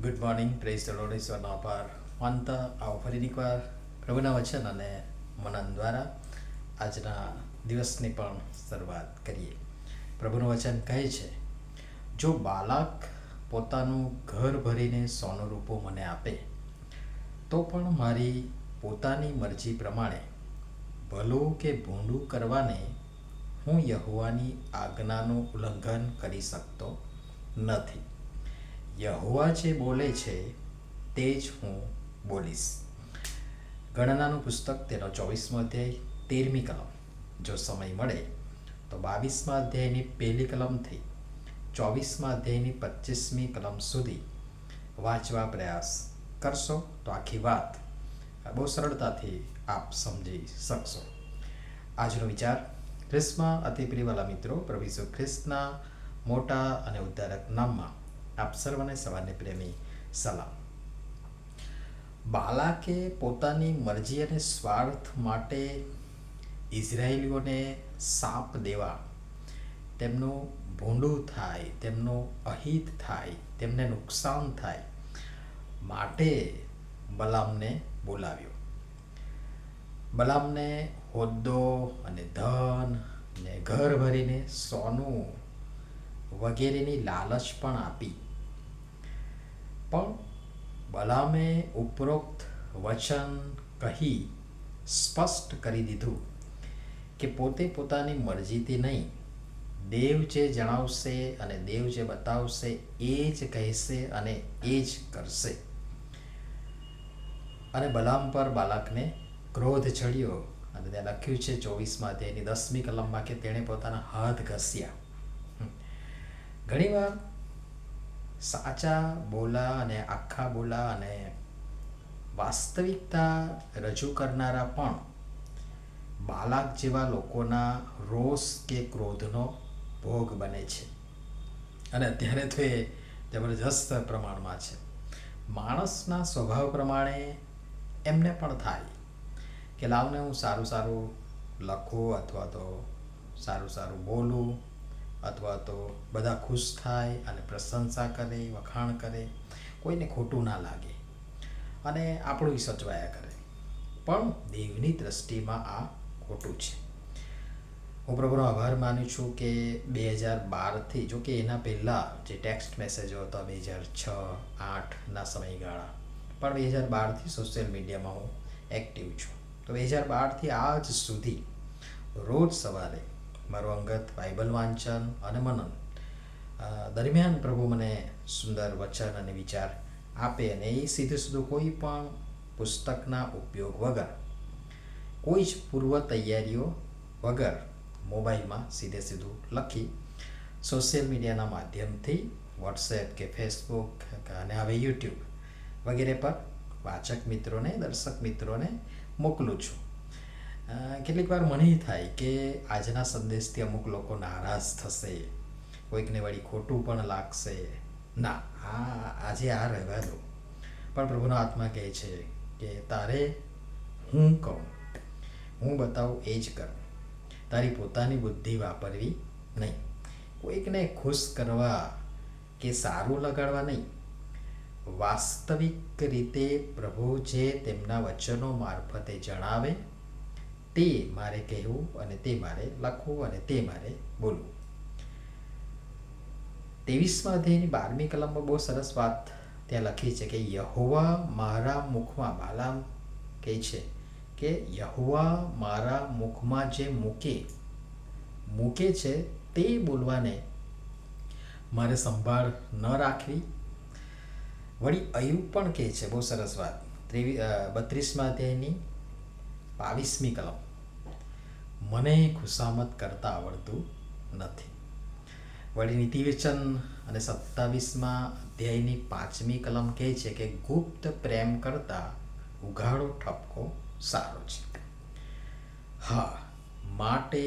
Good morning, praise the Lord. ઈશ્વરનો આભાર માનતા આવો ફરી એકવાર પ્રભુના વચન અને મનન દ્વારા આજના દિવસની પણ શરૂઆત કરીએ. પ્રભુનું વચન કહે છે, જો બાળક પોતાનું ઘર ભરીને સોનું રૂપો મને આપે તો પણ મારી પોતાની મરજી પ્રમાણે ભલું કે ભૂંડું કરવાને હું યહોવાની આજ્ઞાનું ઉલ્લંઘન કરી શકતો નથી. યહોવા જે બોલે છે તે જ હું બોલીશ. ગણનાનું પુસ્તક તેનો 24મો અધ્યાય 13મી કલમ. જો સમય મળે તો 22મા અધ્યાયની પહેલી કલમથી 24મા અધ્યાયની 25મી કલમ સુધી વાંચવા પ્રયાસ કરશો તો આખી વાત બહુ સરળતાથી આપ સમજી શકશો. આજનો વિચાર. ખ્રિસ્તમાં અતિ પ્રિયવાલા મિત્રો, પ્રભુ ઈસુ ખ્રિસ્તના મોટા અને ઉદ્ધારક નામમાં આપ સર્વને સવારની પ્રેમી સલામ. બાલાકે પોતાની મરજી અને સ્વાર્થ માટે ઇઝરાયેલીઓને શાપ દેવા, તેમનું ભૂંડું થાય, તેમનું અહિત થાય, તેમને નુકસાન થાય માટે બલામને બોલાવ્યો. બલામને હોદ્દો અને ધન ને ઘર ભરીને સોનું વગેરેની લાલચ પણ આપી. પણ બલામે ઉપરોક્ત વચન કહી સ્પષ્ટ કરી દીધું કે પોતે પોતાની મરજીથી નહીં, દેવ જે જણાવશે અને દેવ જે બતાવશે એ જ કહેશે અને એ જ કરશે. અને બલામ પર બાલાકને ક્રોધ ચડ્યો અને ત્યાં લખ્યું છે 24મા અધ્યાયની 10મી કલમમાં કે તેણે પોતાના હાથ ઘસ્યા. ઘણીવાર સાચા બોલા અને આખા બોલા અને વાસ્તવિકતા રજૂ કરનારા પણ બાલાક જેવા લોકોના રોષ કે ક્રોધનો ભોગ બને છે. અને અત્યારે તો એ જબરજસ્ત પ્રમાણમાં છે. માણસના સ્વભાવ પ્રમાણે એમને પણ થાય કે લાવને હું સારું સારું લખું અથવા તો સારું સારું બોલું અથવા તો બધા ખુશ થાય અને પ્રશંસા કરે, વખાણ કરે, કોઈને ખોટું ના લાગે અને આપણું સચવાયા કરે. પણ દેવની દ્રષ્ટિમાં આ ખોટું છે. હું પ્રભુનો આભાર માનું છું કે 2012થી, જો કે એના પહેલાં જે ટેક્સ્ટ મેસેજો હતા 2006-08ના સમયગાળા, પણ 2012થી સોશિયલ મીડિયામાં હું એક્ટિવ છું. તો 2012થી આજ સુધી રોજ સવારે મારું અંગત બાઇબલ વાંચન અને મનન દરમિયાન પ્રભુ મને સુંદર વચન અને વિચાર આપે અને એ સીધું કોઈ પણ પુસ્તકના ઉપયોગ વગર, કોઈ જ પૂર્વ તૈયારીઓ વગર મોબાઈલમાં સીધું લખી સોશિયલ મીડિયાના માધ્યમથી વોટ્સએપ કે ફેસબુક અને હવે યુટ્યુબ વગેરે પર વાચક મિત્રોને, દર્શક મિત્રોને મોકલું છું. કેટલીક વાર મને થાય કે આજના સંદેશથી અમુક લોકો નારાજ થશે, કોઈકને વળી ખોટું પણ લાગશે. ના, આજે આ રહેવા દો. પણ પ્રભુનો આત્મા કહે છે કે તારે હું કહું, હું બતાવું એ જ કર. તારી પોતાની બુદ્ધિ વાપરવી નહીં, કોઈકને ખુશ કરવા કે સારું લગાડવા નહીં. વાસ્તવિક રીતે પ્રભુ જે તેમના વચનો મારફતે જણાવે તે મારે કહેવું અને તે મારે લખવું અને તે મારે બોલવું. 23મા અધ્યાયની 12મી કલમમાં બહુ સરસ વાત ત્યાં લખી છે કે યહોવા મારા મુખમાં, બાલામ કહે છે કે યહોવા મારા મુખમાં જે મૂકે છે તે બોલવાને મારે સંભાળ ન રાખવી. વળી અયુબ પણ કહે છે બહુ સરસ વાત, 32મા અધ્યાયની 22મી કલમ, મને ખુશામત કરતા આવડતું નથી. વળી નીતિવચન અને 27મા અધ્યાયની 5મી કલમ કહે છે કે ગુપ્ત પ્રેમ કરતા ઉઘાડો ઠપકો સારો છે. હા, માટે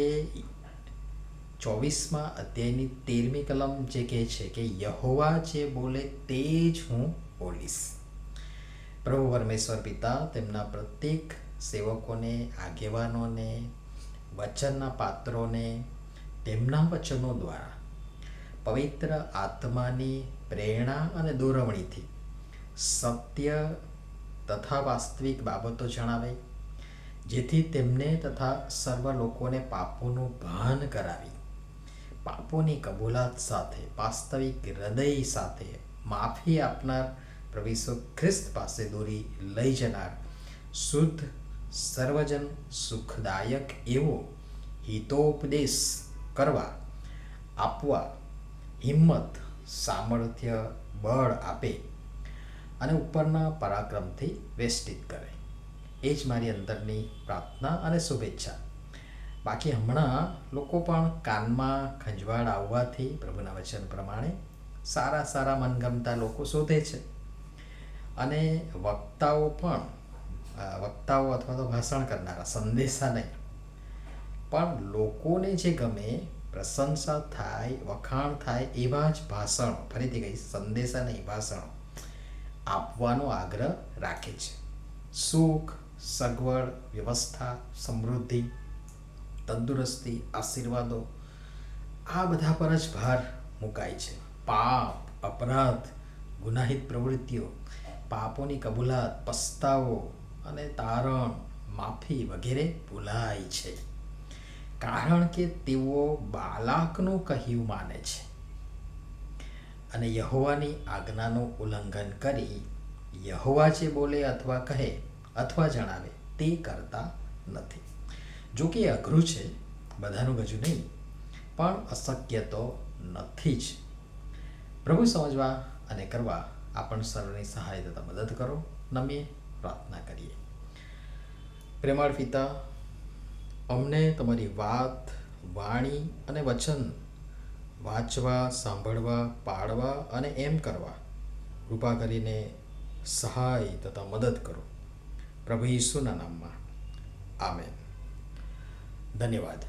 24મા અધ્યાયની 13મી કલમ જે કહે છે કે યહોવા જે બોલે તે જ હું બોલીશ. પ્રભુ પરમેશ્વર પિતા તેમના પ્રત્યેક સેવકોને, આગેવાનોને, વચનના પાત્રોને તેમના વચનો દ્વારા પવિત્ર આત્માની પ્રેરણા અને દોરવણીથી સત્ય તથા વાસ્તવિક બાબતો જણાવે, જેથી તેમને તથા સર્વ લોકોને પાપોનું ભાન કરાવી પાપોની કબૂલાત સાથે વાસ્તવિક હૃદય સાથે માફી આપનાર પ્રભુ ઈસુ ખ્રિસ્ત પાસે દોરી લઈ જનાર શુદ્ધ સર્વજન સુખદાયક એવો હિતોપદેશ કરવા આપવા હિંમત, સામર્થ્ય, બળ આપે અને ઉપરના પરાક્રમથી વેષ્ટિત કરે. એ જ મારી અંદરની પ્રાર્થના અને શુભેચ્છા. બાકી હમણાં લોકો પણ કાનમાં ખંજવાળ આવવાથી પ્રભુના વચન પ્રમાણે સારા સારા મનગમતા લોકો શોધે છે અને વક્તાઓ અથવા તો ભાષણ કરનારા, સંદેશા નહીં પણ લોકોને જે ગમે, પ્રશંસા થાય, વખાણ થાય એવા જ ભાષણો, ફરીથી કહીશ, સંદેશા નહીં ભાષણો આપવાનો આગ્રહ રાખે છે. સુખ, સગવડ, વ્યવસ્થા, સમૃદ્ધિ, તંદુરસ્તી, આશીર્વાદો આ બધા પર જ ભાર મુકાય છે. પાપ, અપરાધ, ગુનાહિત પ્રવૃત્તિઓ, પાપોની કબૂલાત, પસ્તાવો અને તારણ, માફી વગેરે ભૂલાય છે, કારણ કે તેઓ બાલાકનું કહ્યું માને છે અને યહોવાની આજ્ઞાનું ઉલ્લંઘન કરી યહોવા જે બોલે અથવા કહે અથવા જણાવે તે કરતા નથી. જો કે એ અઘરું છે, બધાનું ગજું નહીં, પણ અશક્ય તો નથી જ. પ્રભુ સમજવા અને કરવા આપણ સર્વની સહાય તથા મદદ કરો. નમીએ પ્રાર્થના કરીએ. પ્રેમાળ પિતા, અમને તમારી વાત, વાણી અને વચન વાંચવા, સાંભળવા, પાળવા અને એમ કરવા કૃપા કરીને સહાય તથા મદદ કરો. પ્રભુ ઈસુના નામમાં આમેન. ધન્યવાદ.